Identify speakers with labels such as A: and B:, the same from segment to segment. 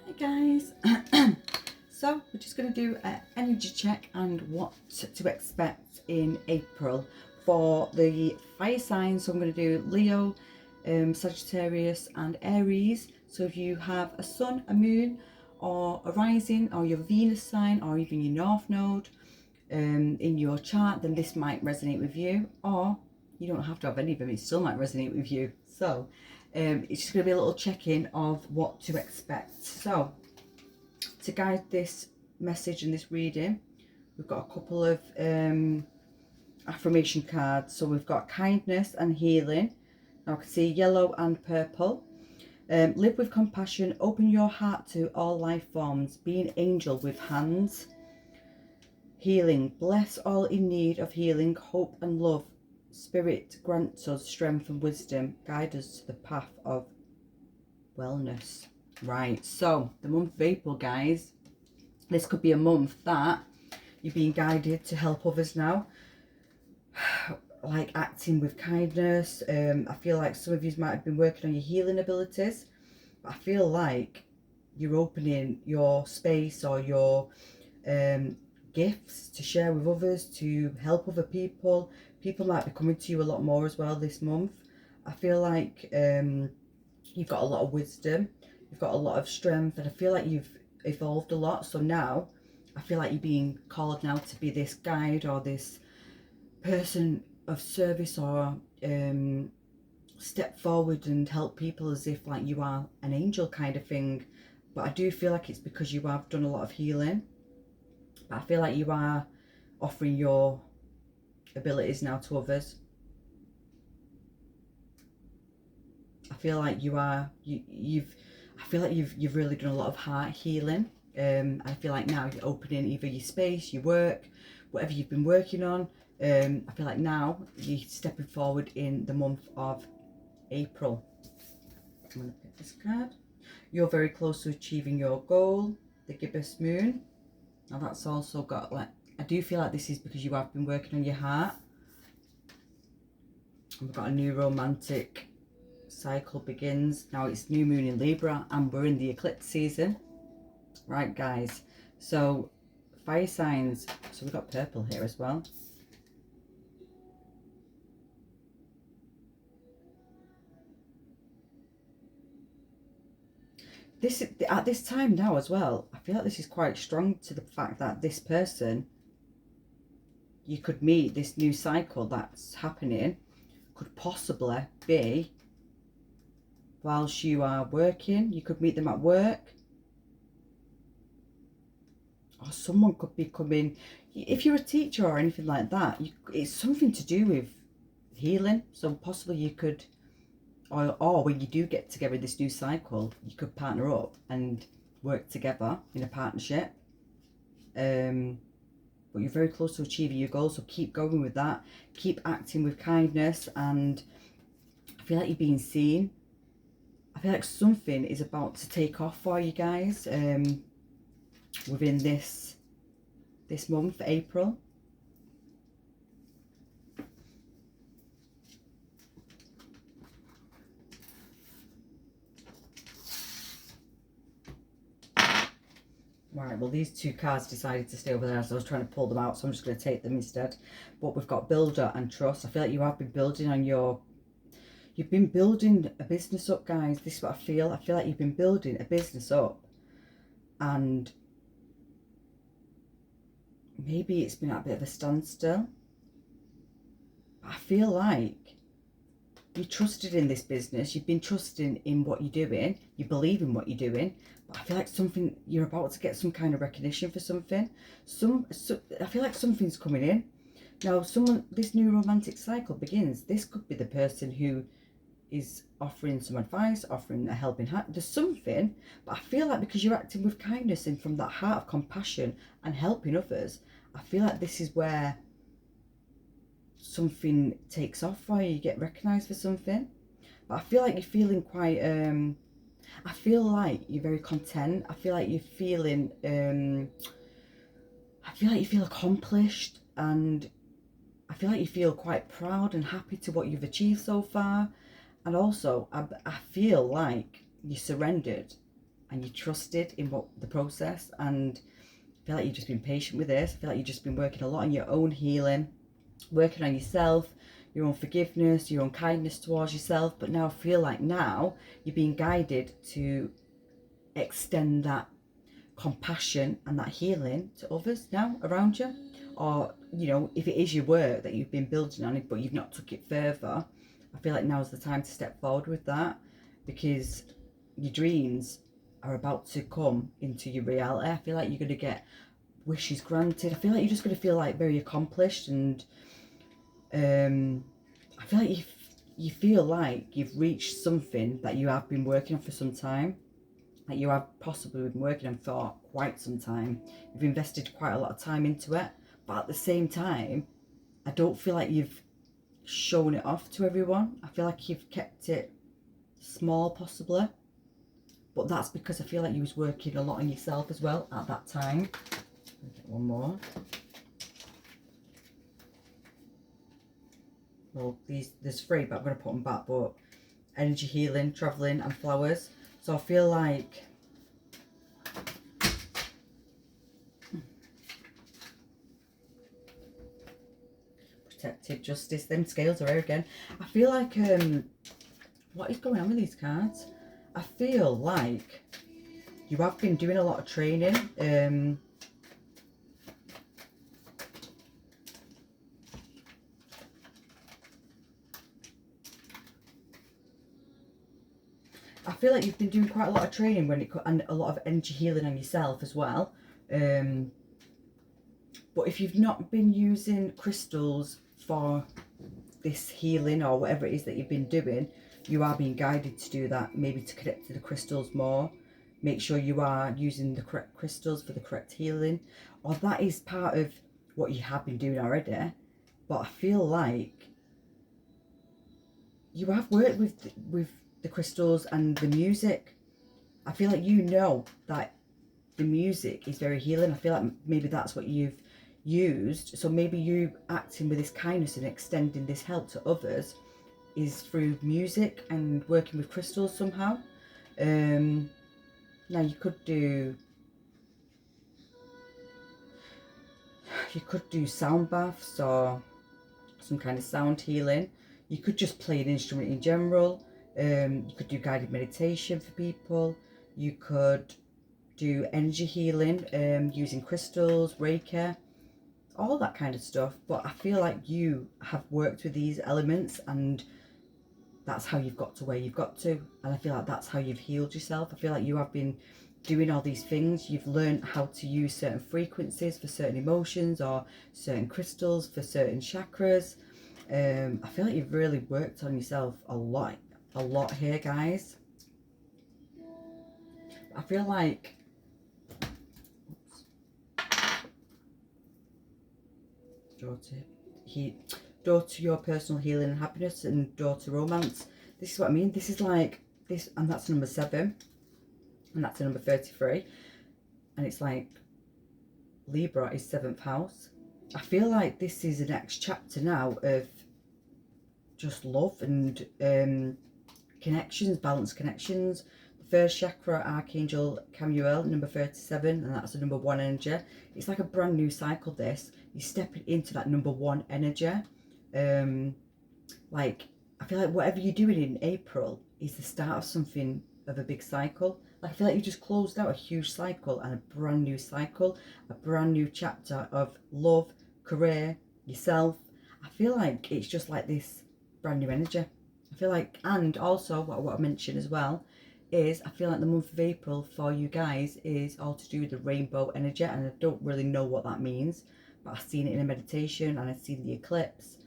A: Hi guys. So we're just going to do an energy check and what to expect in April for the fire signs. So I'm going to do Leo, Sagittarius and Aries. So if you have a sun, a moon or a rising or your Venus sign or even your North Node in your chart, then this might resonate with you, or you don't have to have any of them, it still might resonate with you. So it's just going to be a little check-in of what to expect. So to guide this message and this reading, we've got a couple of affirmation cards. So we've got kindness and healing. Now I can see yellow and purple. Live with compassion, open your heart to all life forms, be an angel with hands. Healing, bless all in need of healing, hope and love. Spirit grants us strength and wisdom, guide us to the path of wellness. Right, so the month of April, guys, this could be a month that you're being guided to help others now, like acting with kindness. I feel like some of you might have been working on your healing abilities, but I feel like you're opening your space or your gifts to share with others, to help other people. People might be coming to you a lot more as well this month. I feel like you've got a lot of wisdom, you've got a lot of strength, and I feel like you've evolved a lot. So now I feel like you're being called now to be this guide or this person of service, or step forward and help people as if like you are an angel kind of thing. But I do feel like it's because you have done a lot of healing. But I feel like you are offering your abilities now to others. I feel like I feel like you've really done a lot of heart healing. I feel like now you're opening either your space, your work, whatever you've been working on. I feel like now you're stepping forward in the month of April. I'm going to pick this card. You're very close to achieving your goal, the gibbous moon. Now that's also got, like, I do feel like this is because you have been working on your heart. We've got a new romantic cycle begins. Now it's new moon in Libra and we're in the eclipse season. Right guys, so fire signs, so we've got purple here as well. This at this time now as well, I feel like this is quite strong to the fact that this person you could meet, this new cycle that's happening, could possibly be whilst you are working. You could meet them at work, or someone could be coming. If you're a teacher or anything like that, it's something to do with healing. So possibly you could, or when you do get together in this new cycle, you could partner up and work together in a partnership. But you're very close to achieving your goals, so keep going with that. Keep acting with kindness, and I feel like you're being seen. I feel like something is about to take off for you guys within this month, April. Right, well these two cards decided to stay over there, so I was trying to pull them out, so I'm just going to take them instead. But we've got builder and trust. I feel like you have been building on you've been building a business up, guys. This is what I feel. I feel like you've been building a business up, and maybe it's been at a bit of a standstill. I feel like you trusted in this business, you've been trusting in what you're doing, you believe in what you're doing, but I feel like you're about to get some kind of recognition for something. I feel like something's coming in. Now, this new romantic cycle begins. This could be the person who is offering some advice, offering a helping hand. There's something, but I feel like because you're acting with kindness and from that heart of compassion and helping others, I feel like this is where something takes off for you. You get recognised for something. But I feel like you're feeling quite I feel like you're very content. I feel like you're feeling I feel like you feel accomplished, and I feel like you feel quite proud and happy to what you've achieved so far. And also I feel like you surrendered and you trusted in what the process, and I feel like you've just been patient with this. I feel like you've just been working a lot on your own healing, working on yourself, your own forgiveness, your own kindness towards yourself. But now I feel like now you're being guided to extend that compassion and that healing to others now around you. Or, you know, if it is your work that you've been building on it but you've not took it further, I feel like now's the time to step forward with that, because your dreams are about to come into your reality. I feel like you're going to get wishes granted. I feel like you're just going to feel like very accomplished, and I feel like you feel like you've reached something that you have been working on for some time, that you have possibly been working on for quite some time. You've invested quite a lot of time into it, but at the same time, I don't feel like you've shown it off to everyone. I feel like you've kept it small possibly, but that's because I feel like you was working a lot on yourself as well at that time. I'll get one more. Well, there's three, but I'm going to put them back. But energy healing, travelling and flowers. So I feel like protected, justice, them scales are here again. I feel like what is going on with these cards? I feel like you have been doing a lot of training. I feel like you've been doing quite a lot of training and a lot of energy healing on yourself as well. But if you've not been using crystals for this healing or whatever it is that you've been doing, you are being guided to do that, maybe to connect to the crystals more. Make sure you are using the correct crystals for the correct healing, or that is part of what you have been doing already. But I feel like you have worked with the crystals and the music. I feel like you know that the music is very healing. I feel like maybe that's what you've used. So maybe you acting with this kindness and extending this help to others is through music and working with crystals somehow. Now you could do sound baths or some kind of sound healing. You could just play an instrument in general. You could do guided meditation for people. You could do energy healing using crystals, Reiki, all that kind of stuff. But I feel like you have worked with these elements, and that's how you've got to where you've got to. And I feel like that's how you've healed yourself. I feel like you have been doing all these things. You've learned how to use certain frequencies for certain emotions, or certain crystals for certain chakras. I feel like you've really worked on yourself a lot here, guys. I feel like door to your personal healing and happiness, and door to romance. This is what I mean. This is like this, and that's number 7, and that's number 33, and it's like Libra is 7th house. I feel like this is the next chapter now of just love and connections, balanced connections. The first chakra, Archangel Chamuel, number 37, and that's the number 1 energy. It's like a brand new cycle, this. You're stepping into that number 1 energy. Like, I feel like whatever you're doing in April is the start of something, of a big cycle. Like, I feel like you just closed out a huge cycle and a brand new cycle, a brand new chapter of love, career, yourself. I feel like it's just like this brand new energy. I feel like, and also what I mentioned as well is, I feel like the month of April for you guys is all to do with the rainbow energy, and I don't really know what that means, but I've seen it in a meditation and I've seen the eclipse.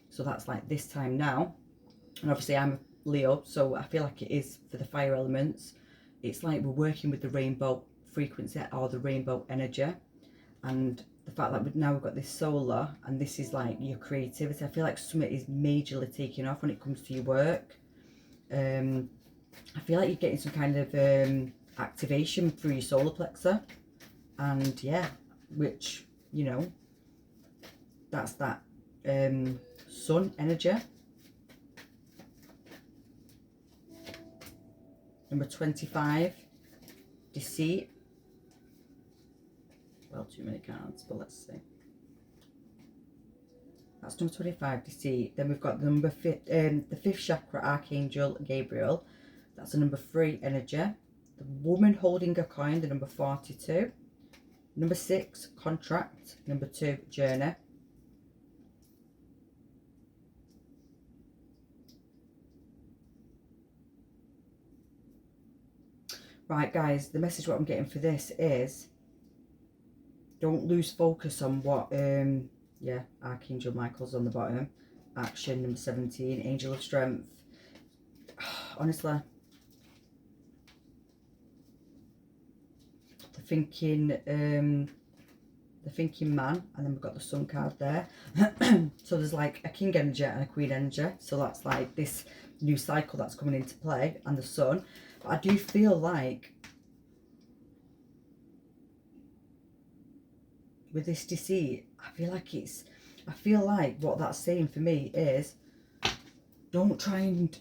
A: So that's like this time now, and obviously I'm a Leo, so I feel like it is for the fire elements. It's like we're working with the rainbow frequency or the rainbow energy, and the fact that we've got this solar, and this is like your creativity. I feel like something is majorly taking off when it comes to your work. I feel like you're getting some kind of activation through your solar plexus, and yeah, which, you know, that's that sun energy. Number 25. Deceit. Well, too many cards, but let's see. That's number 25, Deceit. Then we've got the number the 5th chakra, Archangel Gabriel. That's the number 3, Energy. The woman holding a coin, the number 42. Number 6, Contract. Number 2, Journey. Right, guys, the message what I'm getting for this is don't lose focus on what, yeah, Archangel Michael's on the bottom. Action, number 17, Angel of Strength. Honestly, the thinking man, and then we've got the Sun card there. So there's like a King energy and a Queen energy. So that's like this new cycle that's coming into play, and the Sun. But I do feel like with this Deceit, I feel like what that's saying for me is don't try and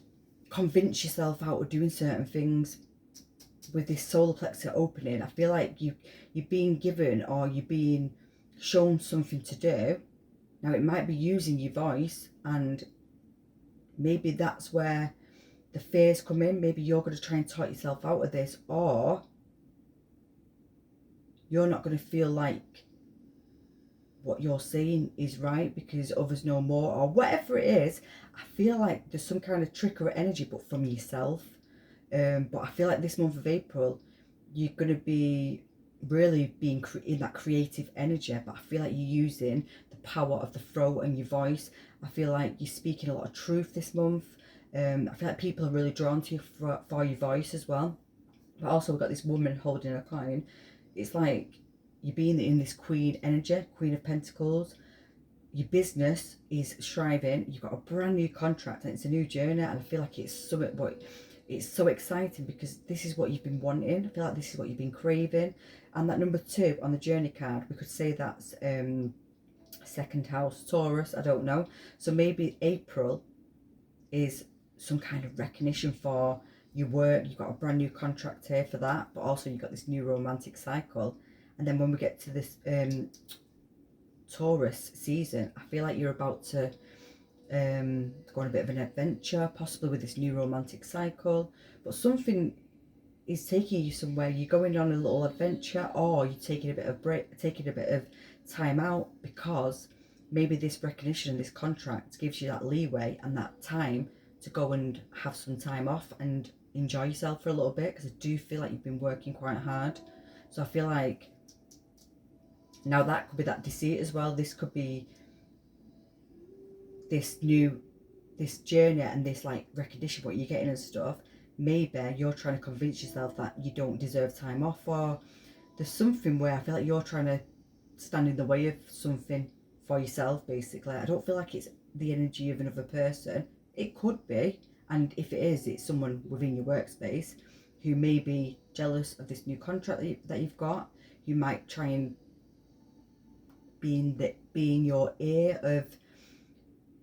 A: convince yourself out of doing certain things. With this solar plexus opening, I feel like you're being given or you're being shown something to do. Now it might be using your voice, and maybe that's where the fears come in. Maybe you're going to try and talk yourself out of this, or you're not going to feel like what you're saying is right because others know more, or whatever it is. I feel like there's some kind of trick or energy, but from yourself. But I feel like this month of April, you're going to be really being in that creative energy, but I feel like you're using the power of the throat and your voice. I feel like you're speaking a lot of truth this month. I feel like people are really drawn to you for your voice as well. But also we've got this woman holding a coin. It's like you're being in this Queen energy, Queen of Pentacles. Your business is thriving. You've got a brand new contract and it's a new journey, and I feel like it's something, but it's so exciting because this is what you've been wanting. I feel like this is what you've been craving. And that number 2 on the journey card, we could say that's second house, Taurus, I don't know. So maybe April is some kind of recognition for your work. You've got a brand new contract here for that, but also you've got this new romantic cycle. And then when we get to this Taurus season, I feel like you're about to go on a bit of an adventure, possibly with this new romantic cycle, but something is taking you somewhere. You're going on a little adventure, or you're taking a bit of break, taking a bit of time out, because maybe this recognition and this contract gives you that leeway and that time to go and have some time off and enjoy yourself for a little bit, because I do feel like you've been working quite hard. So I feel like now that could be that Deceit as well. This could be this journey and this like recognition, what you're getting and stuff. Maybe you're trying to convince yourself that you don't deserve time off, or there's something where I feel like you're trying to stand in the way of something for yourself, basically. I don't feel like it's the energy of another person. It could be, and if it is, it's someone within your workspace who may be jealous of this new contract that you've got, who might try and be in your ear of,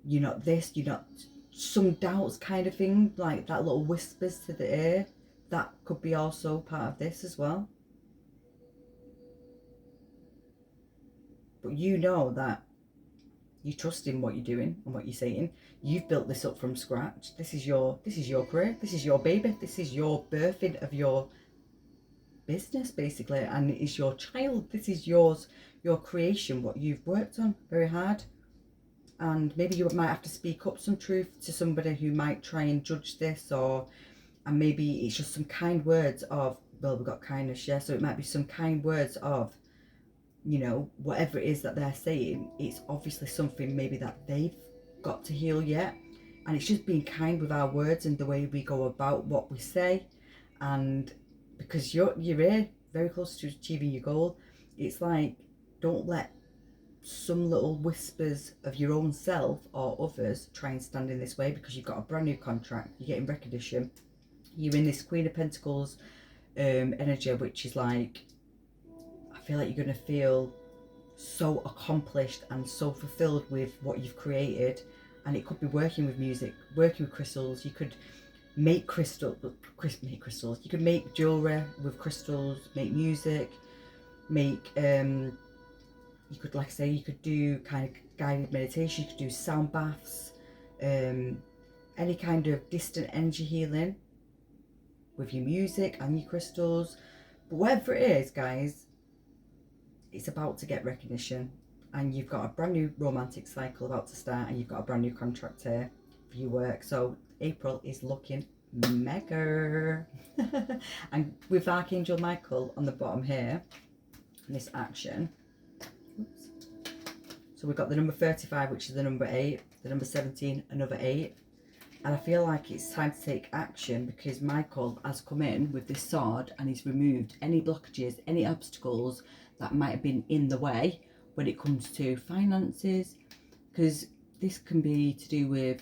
A: you're not this, you're not, some doubts kind of thing, like that little whispers to the ear. That could be also part of this as well. But you know that you trust in what you're doing and what you're saying. You've built this up from scratch. This is your career. This is your baby. This is your birthing of your business, basically, and it is your child. This is yours, your creation, what you've worked on very hard. And maybe you might have to speak up some truth to somebody who might try and judge this, and maybe it's just some kind words of, well, we've got kindness, yeah, so it might be some kind words of, you know, whatever it is that they're saying, it's obviously something maybe that they've got to heal yet. And it's just being kind with our words and the way we go about what we say. And because you're here very close to achieving your goal, it's like, don't let some little whispers of your own self or others try and stand in this way, because you've got a brand new contract, you're getting recognition, you're in this Queen of Pentacles energy, which is like, I feel like you're going to feel so accomplished and so fulfilled with what you've created. And it could be working with music, working with crystals. You could make make crystals. You could make jewelry with crystals, make music, make you could, like I say, you could do kind of guided meditation, you could do sound baths, any kind of distant energy healing with your music and your crystals. But whatever it is, guys, it's about to get recognition, and you've got a brand new romantic cycle about to start, and you've got a brand new contract here for your work. So April is looking mega. And with Archangel Michael on the bottom here, this action, oops. So we've got the number 35, which is the number 8, the number 17, another 8. And I feel like it's time to take action, because Michael has come in with this sword and he's removed any blockages, any obstacles that might have been in the way when it comes to finances. Because this can be to do with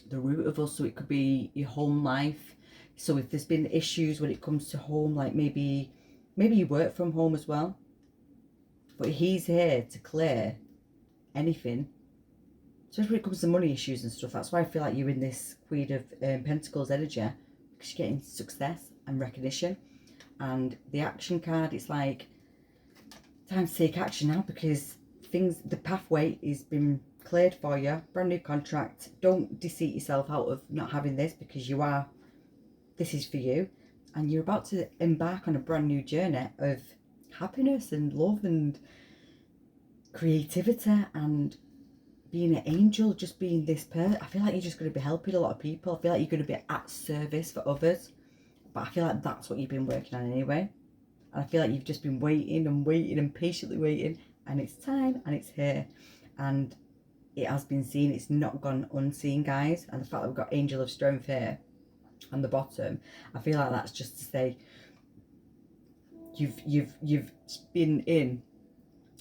A: the root of us, so it could be your home life. So if there's been issues when it comes to home, like maybe you work from home as well, but he's here to clear anything, especially when it comes to money issues and stuff. That's why I feel like you're in this Queen of Pentacles energy, because you're getting success and recognition. And the action card, it's like time to take action now, because the pathway has been cleared for you. Brand new contract. Don't deceive yourself out of not having this, because this is for you, and you're about to embark on a brand new journey of happiness and love and creativity and being an angel, just being this person. I feel like you're just going to be helping a lot of people. I feel like you're going to be at service for others, but I feel like that's what you've been working on anyway. And I feel like you've just been waiting and patiently waiting, and it's time, and it's here, and it has been seen. It's not gone unseen, guys. And the fact that we've got Angel of Strength here on the bottom, I feel like that's just to say you've been in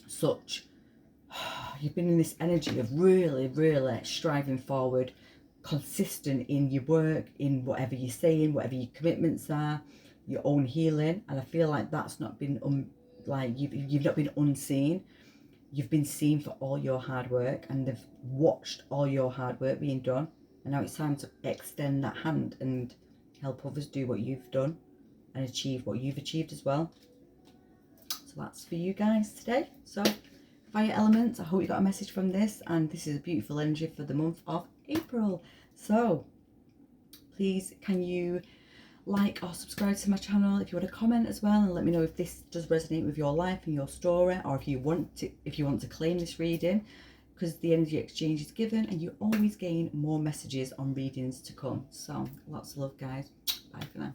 A: such, you've been in this energy of really striving forward, consistent in your work, in whatever you're saying, whatever your commitments are, your own healing. And I feel like that's not been you've not been unseen. You've been seen for all your hard work, and they've watched all your hard work being done. And now it's time to extend that hand and help others do what you've done and achieve what you've achieved as well. So that's for you guys today. So fire elements, I hope you got a message from this, and this is a beautiful energy for the month of April. So please, can you like or subscribe to my channel? If you want to comment as well, and let me know if this does resonate with your life and your story, or if you want to claim this reading, because the energy exchange is given and you always gain more messages on readings to come. So lots of love, guys. Bye for now.